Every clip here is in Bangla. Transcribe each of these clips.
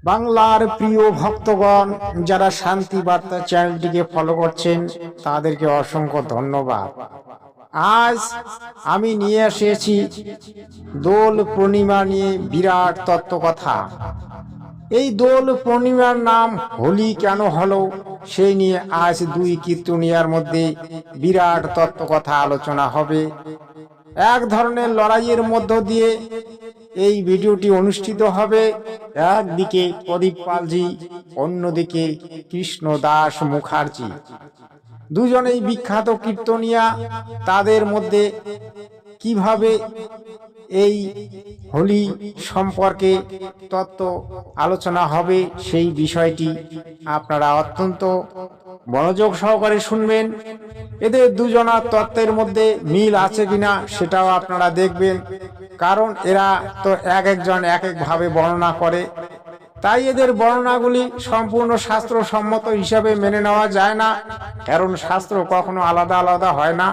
বাংলার প্রিয় ভক্তগণ, যারা শান্তি বার্তা চ্যানেলটিকে ফলো করছেন তাদেরকে অসংখ্য ধন্যবাদ। আজ আমি নিয়ে এসেছি দোল পূর্ণিমা নিয়ে বিরাট তত্ত্বকথা। এই দোল পূর্ণিমার নাম হোলি কেন হলো সেই নিয়ে আজ দুই কীর্তনিয়ার মধ্যে বিরাট তত্ত্বকথা আলোচনা হবে। এক ধরনের লড়াইয়ের মধ্য দিয়ে এই ভিডিওটি অনুষ্ঠিত হবে। একদিকে প্রদীপ পালজি, অন্যদিকে কৃষ্ণ দাস মুখার্জি, দুজনেই বিখ্যাত কীর্তনিয়া। তাদের মধ্যে কিভাবে এই হোলি সম্পর্কে তত্ত্ব আলোচনা হবে সেই বিষয়টি আপনারা অত্যন্ত মনোযোগ সহকারে শুনবেন। এদের দুজনার তত্ত্বের মধ্যে মিল আছে কিনা সেটাও আপনারা দেখবেন, কারণ এরা তো একজন এক একভাবে বর্ণনা করে। তাই এদের বর্ণনাগুলি সম্পূর্ণ শাস্ত্রসম্মত হিসাবে মেনে নেওয়া যায় না, কারণ শাস্ত্র কখনো আলাদা আলাদা হয় না।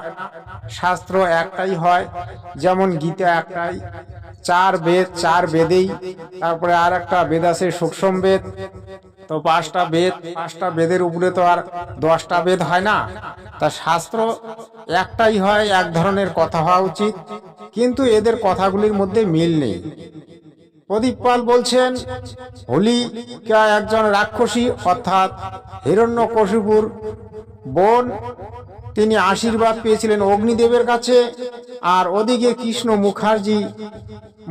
শাস্ত্র একটাই হয়, যেমন গীতা একটাই, চার বেদ, চার বেদেই। তারপরে আর একটা বেদ আছে সূক্ষ্ম বেদ। তো পাঁচটা বেদ, পাঁচটা বেদের উপরে তো আর 10টা বেদ হয় না। তা শাস্ত্র একটাই হয়, এক ধরনের কথা হওয়া উচিত, কিন্তু এদের কথাগুলির মধ্যে মিল নেই। প্রদীপ পাল বলছেন হোলিকা একজন রাক্ষসী, অর্থাৎ হিরণ্যকশিপুর বোন। তিনি আশীর্বাদ পেয়েছিলেন অগ্নিদেবের কাছে। আর ওদিকে কৃষ্ণ মুখার্জি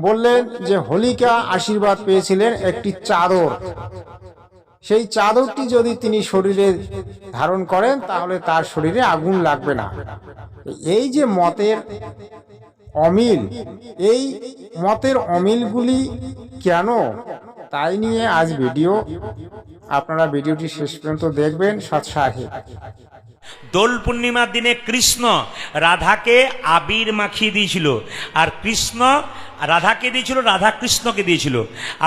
বললেন যে হোলিকা আশীর্বাদ পেয়েছিলেন একটি চাদর। সেই চাদরটি যদি তিনি শরীরে ধারণ করেন তাহলে তার শরীরে আগুন লাগবে না। এই যে মতের অমিল, এই মতের অমিলগুলি কেন, তাই নিয়ে আজ ভিডিও। আপনারা ভিডিওটি শেষ পর্যন্ত দেখবেন সৎসাহে। দোল পূর্ণিমার দিনে কৃষ্ণ রাধাকে আবির মাখিয়ে দিয়েছিল, আর কৃষ্ণ রাধাকে দিয়েছিল, রাধা কৃষ্ণকে দিয়েছিল।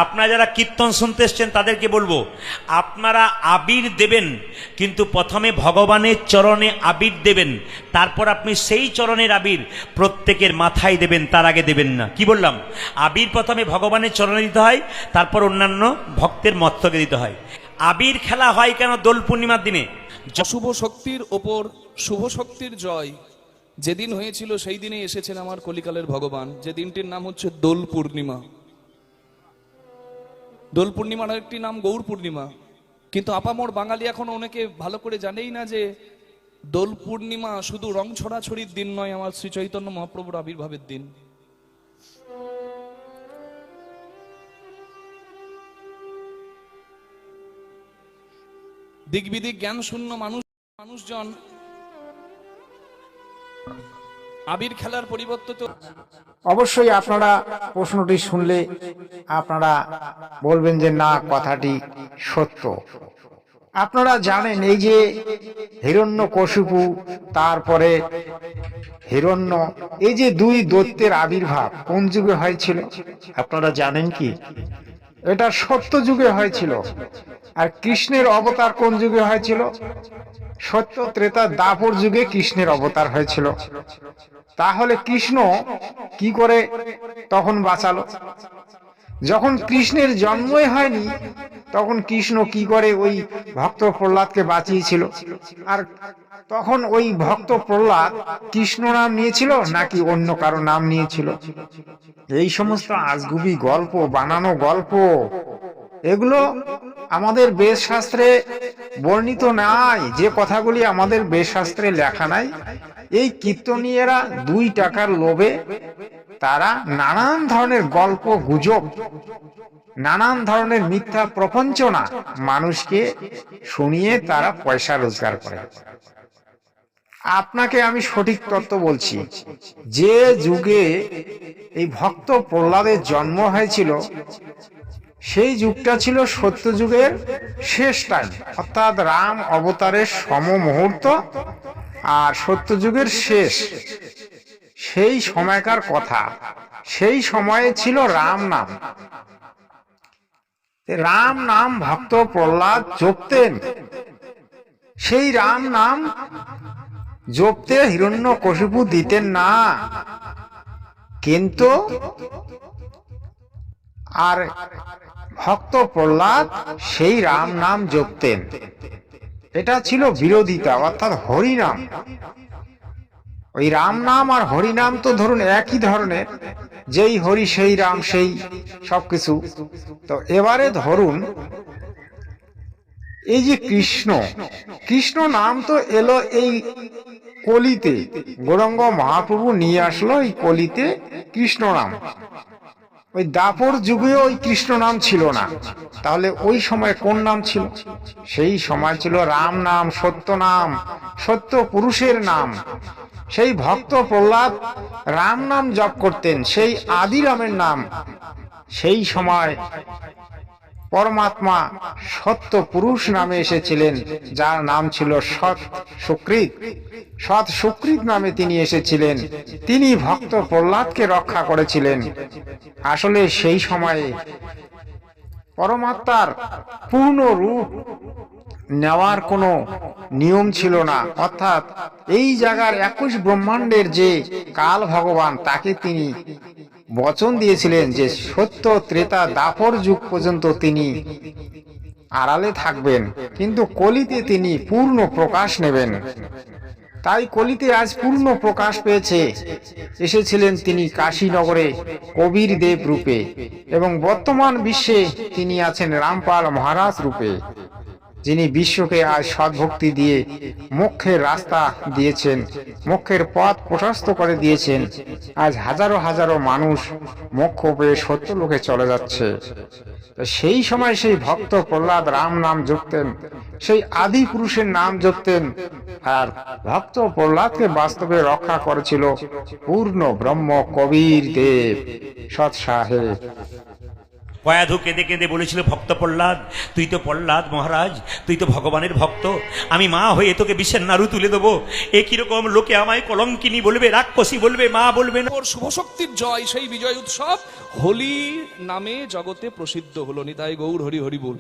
আপনারা যারা কীর্তন শুনতে এসছেন তাদেরকে বলবো, আপনারা আবির দেবেন, কিন্তু প্রথমে ভগবানের চরণে আবির দেবেন, তারপর আপনি সেই চরণের আবির প্রত্যেকের মাথায় দেবেন, তার আগে দেবেন না। কি বললাম? আবির প্রথমে ভগবানের চরণে দিতে হয়, তারপর অন্যান্য ভক্তের মস্তকে দিতে হয়। আবির খেলা হয় কেন দোল পূর্ণিমার দিনে? অশুভ শক্তির ওপর শুভ শক্তির জয় যেদিন হয়েছিল সেই দিনে এসেছেন আমার কলিকালের ভগবান, যে দিনটির নাম হচ্ছে দোল পূর্ণিমা। দোল পূর্ণিমার একটি নাম গৌর পূর্ণিমা, কিন্তু আপামর বাঙালি এখন অনেকে ভালো করে জানেই না যে দোল পূর্ণিমা শুধু রং ছড়াছড়ির দিন নয়, আমার শ্রী চৈতন্য মহাপ্রভুর আবির্ভাবের দিন। দিকবিদিক জ্ঞান শূন্য মানুষজন আবির খেলার পরিবর্তে তো অবশ্যই আপনারা প্রশ্নটি শুনলে আপনারা বলবেন যে না, কথাটি সত্য। আপনারা জানেন এই যে হিরণ্যকশিপু, তারপরে হিরণ্য, এই যে দুই দৈত্যের আবির্ভাব কোন যুগে হয়েছিল আপনারা জানেন কি? এটা সত্য যুগে হয়েছিল। আর কৃষ্ণের অবতার কোন যুগে হয়েছিল? সত্য ত্রেতা দ্বাপর যুগে কৃষ্ণের অবতার হয়েছিল। তাহলে কৃষ্ণ কি করে তখন বাঁচালো? যখন কৃষ্ণের জন্মই হয়নি তখন কৃষ্ণ কি করে ওই ভক্ত প্রহ্লাদকে বাঁচিয়েছিল? আর তখন ওই ভক্ত প্রহ্লাদ কৃষ্ণ নাম নিয়েছিল নাকি অন্য কারো নাম নিয়েছিল? এই সমস্ত আজগুবি গল্প, বানানো গল্প, এগুলো আমাদের বেদ শাস্ত্রে বর্ণিত নাই। যে কথাগুলি আমাদের বেদ শাস্ত্রে লেখা নাই, এই কীর্তনীয়রা 2 টাকার লোভে তারা নানান ধরনের গল্প গুজব, নানান ধরনের মিথ্যা প্রপঞ্চনা মানুষকে শুনিয়ে তারা পয়সা রোজগার করে। আপনাকে আমি সঠিক তত্ত্ব বলছি, যে যুগে এই ভক্ত প্রহ্লাদের জন্ম হয়েছিল সেই যুগটা ছিল সত্য যুগের শেষ টাইম, অর্থাৎ রাম অবতারের সমমুহূর্ত আর সত্য যুগের শেষ, সেই সময়কার কথা। সেই সময়ে ছিল রাম নাম। রাম নাম ভক্ত প্রহ্লাদ জপতেন। সেই রাম নাম জপতে হিরণ্যকশিপু দিতেন না, কিন্তু আর ভক্ত প্রহ্লাদ সেই রাম নাম জপতেন। এটা ছিল বিরোধিতা, অর্থাৎ হরিনাম। ওই রাম নাম আর হরিনাম তো ধরুন একই ধরনের, যেই হরি সেই রাম সেই সবকিছু। তো এবারে ধরুন এই যে কৃষ্ণ, কৃষ্ণ নাম তো এলো এই কলিতে, গৌরাঙ্গ মহাপ্রভু নিয়ে আসলো এই কলিতে কৃষ্ণ নাম। ওই দাপর যুগেও ওই কৃষ্ণ নাম ছিল না, তাহলে ওই সময় কোন নাম ছিল? সেই সময় ছিল রাম নাম, সত্য নাম, সত্য পুরুষের নাম। সেই ভক্ত প্রহ্লাদ রাম নাম জপ করতেন, সেই আদি রামের নাম। সেই সময় পরমাত্মা সত্য পুরুষ নামে এসেছিলেন, যার নাম ছিল সৎ সুকৃত। সৎ সুকৃত নামে তিনি এসেছিলেন, তিনি ভক্ত প্রহ্লাদকে রক্ষা করেছিলেন। আসলে সেই সময়ে পরমাত্মার পূর্ণ রূপ নেওয়ার কোনো নিয়ম ছিল না, অর্থাৎ এই জায়গার 21 ব্রহ্মাণ্ডের যে কাল ভগবান, তাকে তিনি বচন দিয়েছিলেন যে সত্য ত্রেতা দাপর যুগ পর্যন্ত তিনি আড়ালে থাকবেন, কিন্তু কলিতে তিনি পূর্ণ প্রকাশ নেবেন। তাই কলিতে আজ পূর্ণ প্রকাশ পেয়েছে। এসেছিলেন তিনি কাশীনগরে কবির দেব রূপে, এবং বর্তমান বিশ্বে তিনি আছেন রামপাল মহারাজ রূপে, যিনি বিশ্বকে আজ সদ্ভক্তি দিয়ে মোক্ষের রাস্তা দিয়েছেন, মোক্ষের পথ প্রশস্ত করে দিয়েছেন। আজ হাজারো হাজারো মানুষ মোক্ষ পেয়ে সত্য লোকে চলে যাচ্ছে। সেই সময় সেই ভক্ত প্রহ্লাদ রাম নাম জপতেন, সেই আদি পুরুষের নাম জপতেন। আর ভক্ত প্রহ্লাদকে বাস্তবে রক্ষা করেছিল পূর্ণ ব্রহ্ম কবির দেব সৎ সাহেব। কয়াধু কেঁদে কেঁদে বলেছিল ভক্ত প্রহ্লাদ, তুই তো প্রহ্লাদ মহারাজ, তুই তো ভগবানের ভক্ত, আমি মা হয়ে তোকে বিষের নাড়ু তুলে দেবো। এ কিরকম, লোকে আমায় কলঙ্কিনী বলবে, রাক্ষসী বলবে, মা বলবে না। ওর শুভ শক্তির জয়, সেই বিজয় উৎসব হোলি নামে জগতে প্রসিদ্ধ হলো। নিতাই গৌর হরি হরি বল।